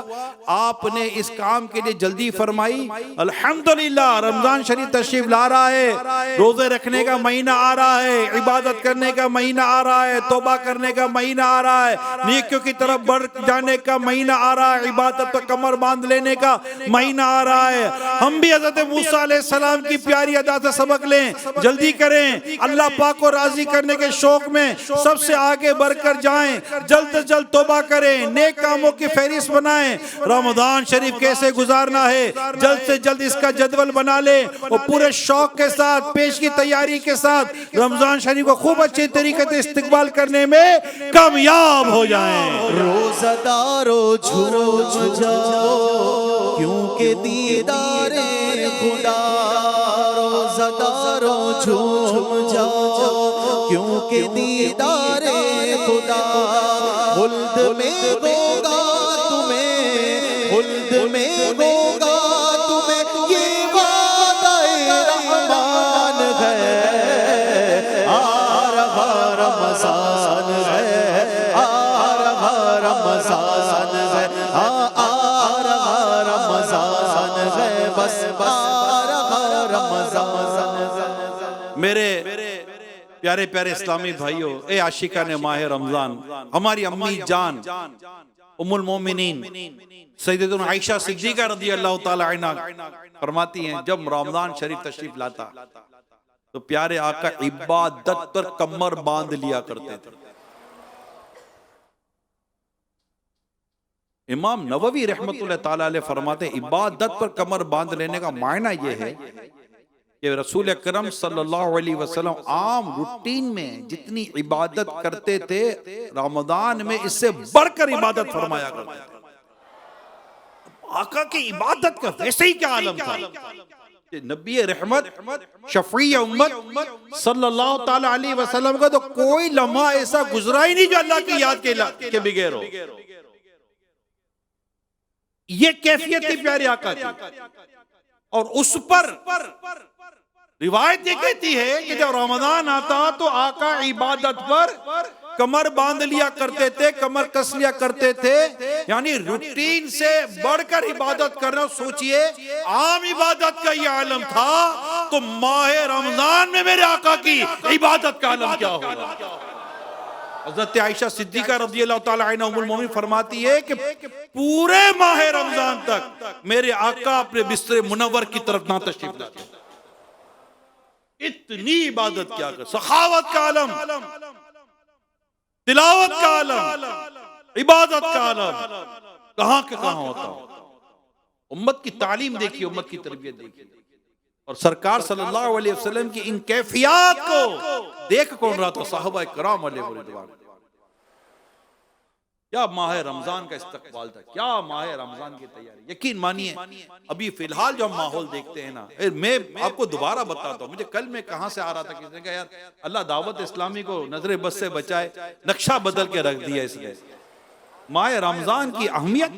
आपने इस काम के लिए जल्दी फरमाई। अल्हम्दुलिल्लाह, रमजान शरीफ तशरीफ ला रहा है, रोजे रखने का महीना आ रहा है, इबादत करने का महीना आ रहा है, तौबा करने का महीना आ रहा है, नेकियों की तरफ बढ़ जाने का महीना आ रहा है, इबादत पर कमर बांध लेने का महीना आ रहा है। हम भी हजरत मूसा अलैहिस्सलाम की प्यारी अदा से सबक लें, जल्दी करें, अल्लाह पाक को राजी करने के शौक में सबसे आगे बढ़कर जाएं, जल्द से जल्द तौबा करें, नेक कामों की फहरिस्त बनाएं। रमजान शरीफ कैसे गुजारना है, जल्द से जल्द इसका जदवल बना लें और पूरे शौक के साथ, पेश की तैयारी के साथ रमजान शरीफ को खूब अच्छे तरीके से इस्तिकबाल करने में कामयाब हो जाएं। रोज़ादारों झूम जाओ, क्योंकि दीदारे खुदा। रोज़ादारों झूम जाओ, क्योंकि दीदारे खुदा। खुल्द में होगा तुम्हें, खुल्द में होगा तुम्हें, ये वादा रहमान है। आ रहा रमज़ान है, आ रहा रमज़ान है, आ रहा रमज़ान है, बस आ रहा रमज़ान है। मेरे प्यारे प्यारे इस्लामी भाइयों, ए आशिका ने माह रमजान, हमारी अम्मी जान उम्मुल मोमिनीन सैयदतुना आयशा सिद्दीका रज़ियल्लाहु ताला अन्हा फरमाती हैं, जब रमजान शरीफ तशरीफ लाता तो प्यारे आका इबादत पर कमर बांध लिया करते थे। इमाम नववी रहमतुल्लाह ताला अलैह फरमाते हैं, इबादत पर कमर बांध लेने का मायना यह है कि रसूल अकरम सल्लल्लाहु अलैहि वसल्लम आम रूटीन में जितनी इबादत करते थे, रमजान में इससे बढ़कर इबादत फरमाया करते थे। आका की इबादत का वैसे ही क्या आलम था। नबी रहमत शफी उम्मत सल्लल्लाहु ताला अलैहि वसल्लम का तो कोई लम्हा ऐसा गुजरा ही नहीं जो अल्लाह की याद के बगैर हो। ये कैफियत थी प्यारे आका की। और उस पर रिवायत ये कहती है कि जब रमजान आता तो आका इबादत पर कमर बांध लिया करते थे, कमर कस लिया करते थे। यानी रूटीन से बढ़कर इबादत करना। सोचिए, आम इबादत का ये आलम था तो माह रमजान में मेरे आका की इबादत का आलम क्या होगा। हज़रत आयशा सिद्दीका रज़ियल्लाहु ताला अन्हा उम्मुल मोमिनीन फरमाती है कि पूरे माह रमजान तक मेरे आका अपने बिस्तर मुनव्वर की तरफ ना तशरीफ लाते। इतनी इबादत क्या कर, सखावत का आलम, तिलावत का आलम, इबादत का आलम कहां के कहां होता। उम्मत की तालीम देखिए, उम्मत की तरबियत देखिए। और सरकार सल्लल्लाहु अलैहि वसल्लम की इन कैफियत को देख कौन रहा था? साहबा किराम अलैहिम रिदवान। क्या माह रमजान का इस्तकबाल था, क्या माह रमजान की तैयारी। यकीन मानिए, अभी फिलहाल जो हम माहौल देखते हैं ना, मैं आपको दोबारा बताता हूँ। मुझे कल मैं कहां से आ रहा था, किसी ने कहा यार अल्लाह दावत इस्लामी को नजरे बस से बचाए, नक्शा बदल के रख दिया इसने। माह रमजान की अहमियत,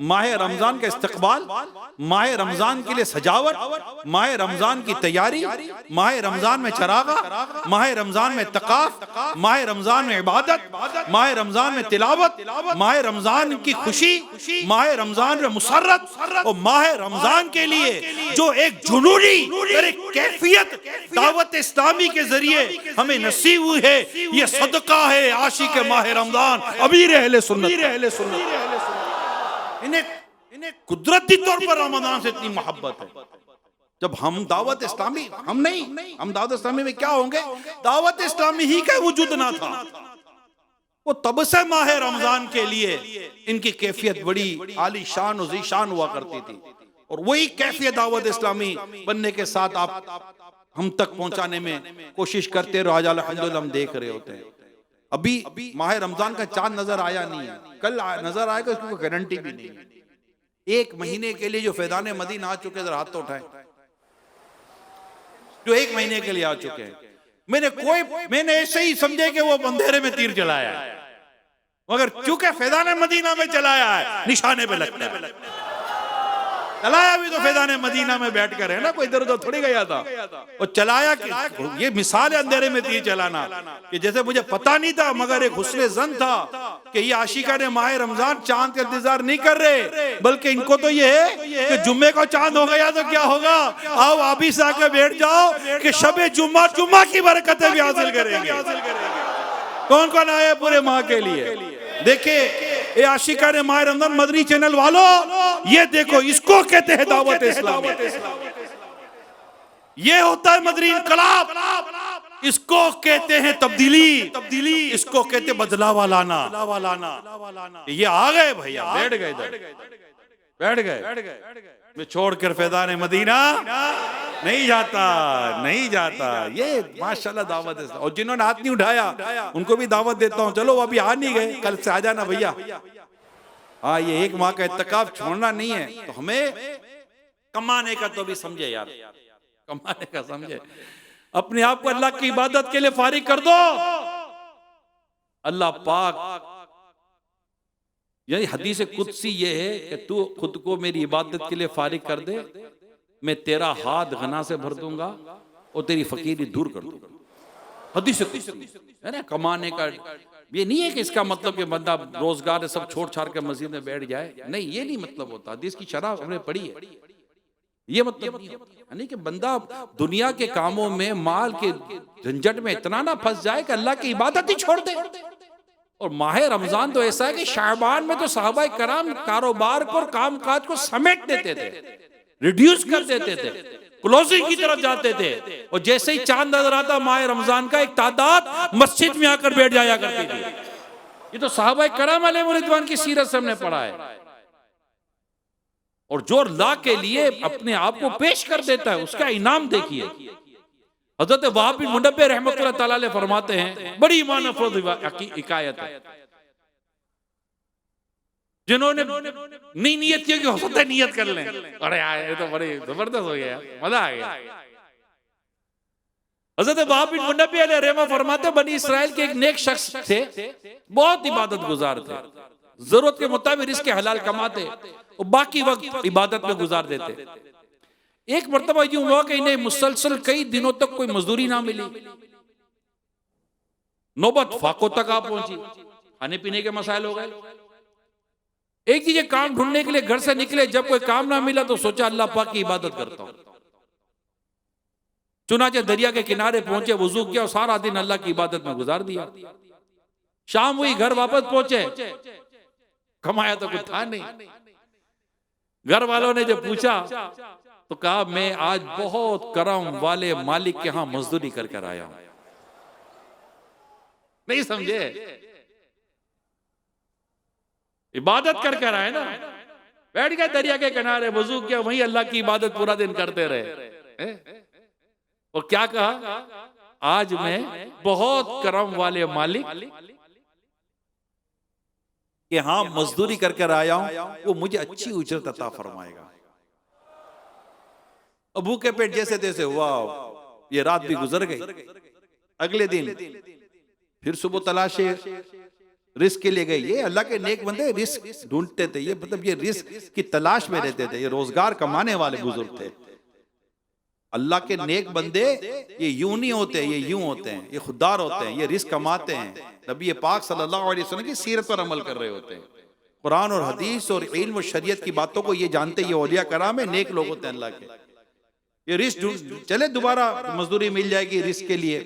माह रमजान का इस्तकबाल, माह रमजान के लिए सजावट, माह रमजान की तैयारी, माह रमजान में चरागा, माह रमजान में तकाफ, माह रमजान में इबादत, माह रमजान में तिलावत, माह रमजान की खुशी, माह रमजान में मुसर्रत। और माह रमजान के लिए जो एक जुनूनी एक कैफियत दावत इस्लामी के जरिए हमें नसीब हुई है, ये सदका है आशिक माह रमजान अमीर अहले सुन्नत। इन्हें कुदरती तौर पर रमजान से इतनी मोहब्बत है। जब हम दावत इस्लामी, हम दावत इस्लामी में क्या होंगे, दावत इस्लामी ही का वजूद ना था। वो तब से माह रमजान के लिए इनकी कैफियत बड़ी आली शान और ज़ीशान हुआ करती थी, और वही कैफियत दावत इस्लामी बनने के साथ आप हम तक पहुंचाने में कोशिश करते रहो। आज अल्हम्दुलिल्लाह हम देख रहे होते हैं। अभी माह रमजान का चांद नजर आया नहीं है, कल नजर आएगा, उसकी कोई गारंटी भी नहीं है। एक महीने के लिए जो फैज़ान मदीना आ चुके, जरा हाथ तो उठाएं, जो एक महीने के लिए आ चुके हैं। मैंने ऐसे ही समझे कि वो अंधेरे में तीर चलाया है, मगर चूंकि फैज़ान मदीना में चलाया है, निशाने पे लगता है। चलाया भी तो फैज़ान मदीना में बैठ कर है ना, कोई इधर उधर थोड़ी गया था। और चलाया कि ये मिसाल है अंधेरे में तीर चलाना, कि जैसे मुझे पता नहीं था, मगर एक हुस्न ज़न था कि ये आशिका ने माह रमजान चांद का इंतजार नहीं कर रहे, बल्कि इनको तो ये है कि जुम्मे को चांद हो गया तो क्या होगा, आओ वापिस आके बैठ जाओ कि शबे जुम्मा की बरकतें भी हासिल करेंगे। कौन कौन आए पूरे माह के लिए? देखिए ये आशिका ने माह रमजान, मदनी चैनल वालों ये देखो, इसको कहते हैं दावत इस्लामी। ये होता है मदनी इनकलाब, इसको कहते हैं तब्दीली, इसको कहते बदलावा लाना। ये आ गए भैया, बैठ गए इधर, बैठ गए। मैं छोड़कर फैज़ान मदीना नहीं जाता। ये माशाल्लाह दावत है। और जिन्होंने हाथ नहीं उठाया उनको भी दावत देता हूँ, चलो अभी आ नहीं गए, कल से आ जाना भैया। हाँ, ये एक माह का इत्तिकाफ छोड़ना नहीं है, तो हमें कमाने का तो भी समझे यार, कमाने का समझे। अपने आप को अल्लाह की इबादत के लिए फारिग कर दो। अल्लाह पाक, यानी हदीस कुदसी ये है कि तू खुद को मेरी इबादत के लिए फारिग कर दे, मैं तेरा हाथ गना से भर दूंगा और तेरी फकीरी दूर कर दूंगा। हदीस कुदसी है ना। कमाने का ये नहीं है कि इसका मतलब कि बंदा रोजगार सब छोड़ छाड़ के मस्जिद में बैठ जाए, नहीं, ये नहीं मतलब होता। हदीस की शरह हमने पढ़ी है, ये मतलब नहीं होता। यानी कि बंदा दुनिया के कामों में, माल के झंझट में इतना ना फंस जाए कि अल्लाह की इबादत ही छोड़ दे। और माह रमजान तो ऐसा है कि शाबान में तो सहाबाए कराम कारोबार को और काम काज को समेट देते थे, रिड्यूस कर देते थे, क्लोजिंग की तरफ जाते थे। और जैसे ही चांद नजर आता माह रमजान का, एक तादाद मस्जिद में आकर बैठ जाया करती थी। ये तो सहाबाए कराम अलैहिम रिदवान की सीरत से हमने पढ़ा है। और जो अल्लाह के लिए अपने आप को पेश कर देता है, उसका इनाम देखिए। हज़रत वहाब बिन मुनब्बिह रहमतुल्लाह तआला अलैह फरमाते हैं, बड़ी ईमान अफरोज़ हिकायत है, जिन्होंने नहीं नियत किया कि हो सकता है नियत कर लें। अरे यार ये तो बड़े जबरदस्त हो गया, मजा आ गया। हज़रत वहाब बिन मुनब्बिह अलैह रहमा फरमाते, बनी इस्राइल के एक नेक शख्स थे, बहुत इबादत गुजार थे, जरूरत के मुताबिक रिज़्क़ हलाल कमाते और बाकी वक्त इबादत में गुजार देते। एक मर्तबा यूं हुआ कि इन्हें मुसलसल कई दिनों तक कोई मजदूरी ना मिली। नौबत फाकों तक आ पहुंची, खाने पीने के मसाइल हो गए। एक चीज काम ढूंढने के लिए घर से निकले, जब कोई काम ना मिला तो सोचा अल्लाह पाक की इबादत करता हूं। चुनाचे दरिया के किनारे पहुंचे, वुजू किया और सारा दिन अल्लाह की इबादत में गुजार दिया। शाम हुई, घर वापस पहुंचे, कमाया तो कुछ था नहीं। घर वालों ने जब पूछा तो कहा, मैं आज बहुत करम वाले मालिक के यहां मजदूरी कर कर आया हूं। नहीं समझे, इबादत कर कर आए ना। बैठ गए दरिया के किनारे, वजू किया, वहीं अल्लाह की इबादत पूरा दिन करते रहे। और क्या कहा, आज मैं बहुत करम वाले मालिक कि हाँ मजदूरी कर कर आया हूं, वो मुझे अच्छी उजरत अता फरमाएगा। अबू के पेट जैसे तैसे हुआ, ये रात भी गुजर गई। अगले दिन फिर सुबह तलाशे रिस्क के लिए गए। ये अल्लाह के नेक बंदे रिस्क ढूंढते थे, ये मतलब ये रिस्क की तलाश में रहते थे, ये रोजगार कमाने वाले बुजुर्ग थे। अल्लाह के नेक बंदे ये यूं नहीं होते, ये यूं होते हैं, ये खुददार होते हैं, ये रिस्क कमाते हैं। नबी पाक सल्लल्लाहु अलैहि वसल्लम की सीरत पर अमल कर रहे होते हैं, कुरान और हदीस और इल्म और शरीयत की बातों को ये जानते, ये औलिया कराम है, नेक लोग होते हैं अल्लाह के। ये रिस्क चले दोबारा मजदूरी मिल जाएगी, रिस्क के लिए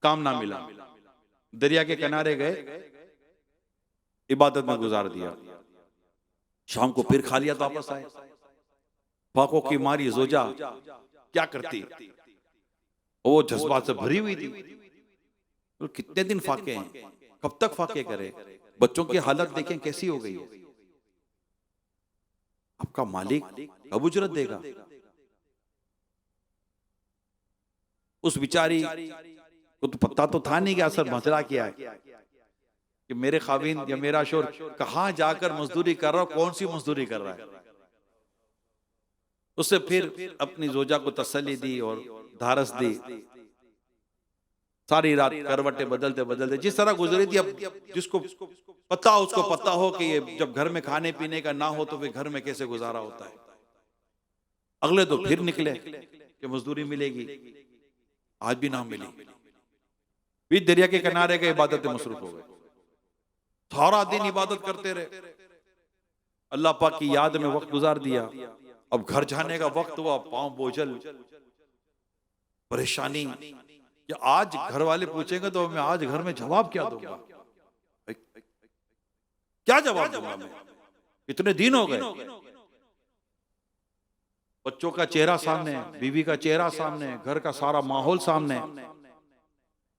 काम ना मिला, दरिया के किनारे गए, इबादत में गुजार दिया। शाम को फिर खा लिया तो वापस आए। फाकों की मारी जोजा क्या करती, वो जज्बात से भरी हुई थी। तो कितने दिन फाके हैं, कब तक फाके करे? बच्चों की हालत देखें कैसी हो गई है। आपका मालिक कब उजरत देगा? उस बिचारी को तो पता तो था नहीं कि असर मसला क्या है, कि मेरे खाविंद या मेरा शोर कहां जाकर मजदूरी कर रहा, कौन सी मजदूरी कर रहा है। उससे फिर अपनी जोजा को तसल्ली दी और धारस दी। सारी रात करवटें बदलते बदलते जिस तरह गुजरी थी, अब जिसको पता हो उसको पता हो कि ये जब घर में खाने पीने का ना हो तो फिर घर में कैसे गुजारा होता है। अगले तो फिर निकले कि मजदूरी मिलेगी, आज भी ना मिली। बीच दरिया के किनारे के इबादत में मसरूफ हो गए, सारा दिन इबादत करते रहे, अल्लाह पाक की याद में वक्त गुजार दिया। अब घर जाने का वक्त हुआ, पांव बोझल, परेशानी कि आज घर वाले पूछेंगे तो मैं आज घर में जवाब क्या दूंगा, क्या जवाब दूंगा मैं? इतने दिन हो गए, बच्चों का चेहरा सामने, बीवी का चेहरा सामने, घर का सारा माहौल सामने,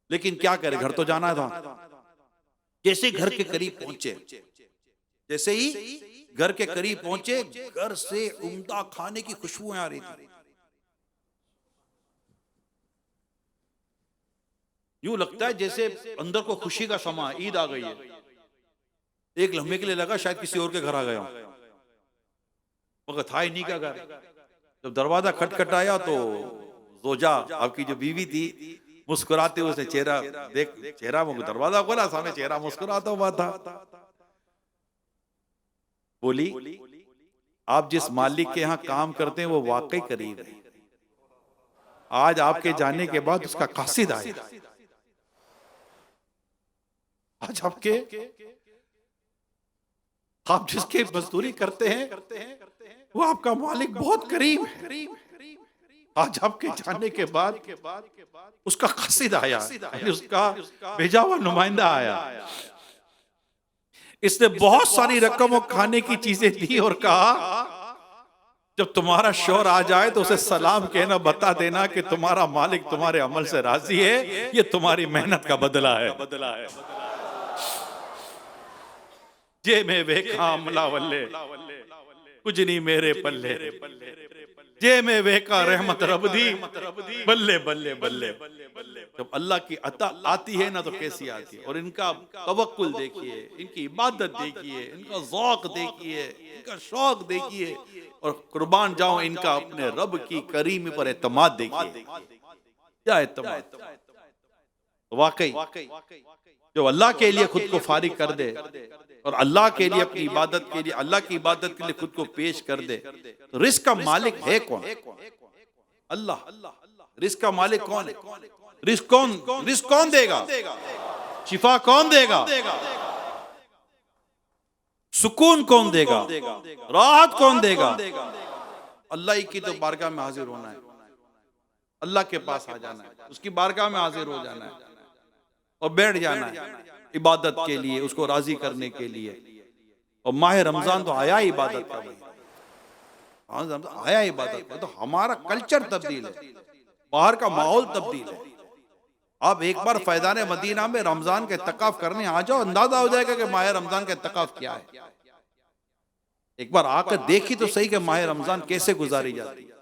लेकिन क्या करे, घर तो जाना था। जैसे घर के करीब पहुंचे, जैसे ही घर के करीब पहुंचे, घर से उम्दा खाने की खुशबुएं आ रही थी। यूं लगता है जैसे अंदर को खुशी का समा, ईद आ गई है। एक लम्हे के लिए लगा शायद किसी और के घर आ गया हूं, मगर था ही नहीं का घर। जब दरवाजा खटखटाया तो जोजा, आपकी जो बीवी थी, मुस्कुराते हुए उसने चेहरा देख, चेहरा दरवाजा खोला, सामने चेहरा मुस्कुराता हुआ था। बोली, आप जिस मालिक के यहाँ काम करते हैं वो वाकई करीब है, आज आपके जाने के बाद उसका कासिद आया। आज आप जिसके मजदूरी करते हैं वो आपका मालिक बहुत करीब है। आज आपके जाने के बाद उसका कासिद आया, उसका भेजा हुआ नुमाइंदा आया। इसने बहुत सारी रकम और खाने की चीजें दी और कहा, जब तुम्हारा शौहर आ जाए तो उसे सलाम कहना, बता देना कि तुम्हारा मालिक तुम्हारे अमल से राजी है, ये तुम्हारी मेहनत का बदला है। जे में वेखा अमला वल्ले, कुछ नहीं मेरे पल्ले, जे में वेखा रहमत रब दी, बल्ले बल्ले बल्ले। जब अल्लाह की अता आती है ना तो कैसी आती है। और इनका तवक्कुल देखिए, इनकी इबादत देखिए, इनका ज़ौक़ देखिए, इनका शौक देखिए, और कुर्बान जाओ इनका अपने रब की करीमी पर एतमाद देखिए। क्या एतमाद, वाकई जो अल्लाह के लिए खुद को फारिग कर दे और अल्लाह के लिए अपनी इबादत के लिए, अल्लाह की इबादत के लिए खुद को पेश कर दे, तो रिस्क का मालिक है कौन? अल्लाह। रिस्क का मालिक कौन है? रिस्क कौन देगा? शिफा कौन देगा? सुकून कौन देगा? राहत कौन देगा? अल्लाह ही की तो बारगाह में हाजिर होना है, अल्लाह के पास आ जाना है, उसकी बारगाह में हाजिर हो जाना है और बैठ जाना है इबादत के लिए, उसको राजी करने के लिए। और माह रमजान तो आया इबादत का, आया इबादत का, तो हमारा कल्चर तब्दील है, बाहर का माहौल तब्दील है। आप एक बार फैज़ान मदीना में रमजान के तकाफ करने आ जाओ, अंदाजा हो जाएगा कि माह रमजान के तकाफ क्या है। एक बार आकर देखी तो सही कि माह रमजान कैसे गुजारी जाती है।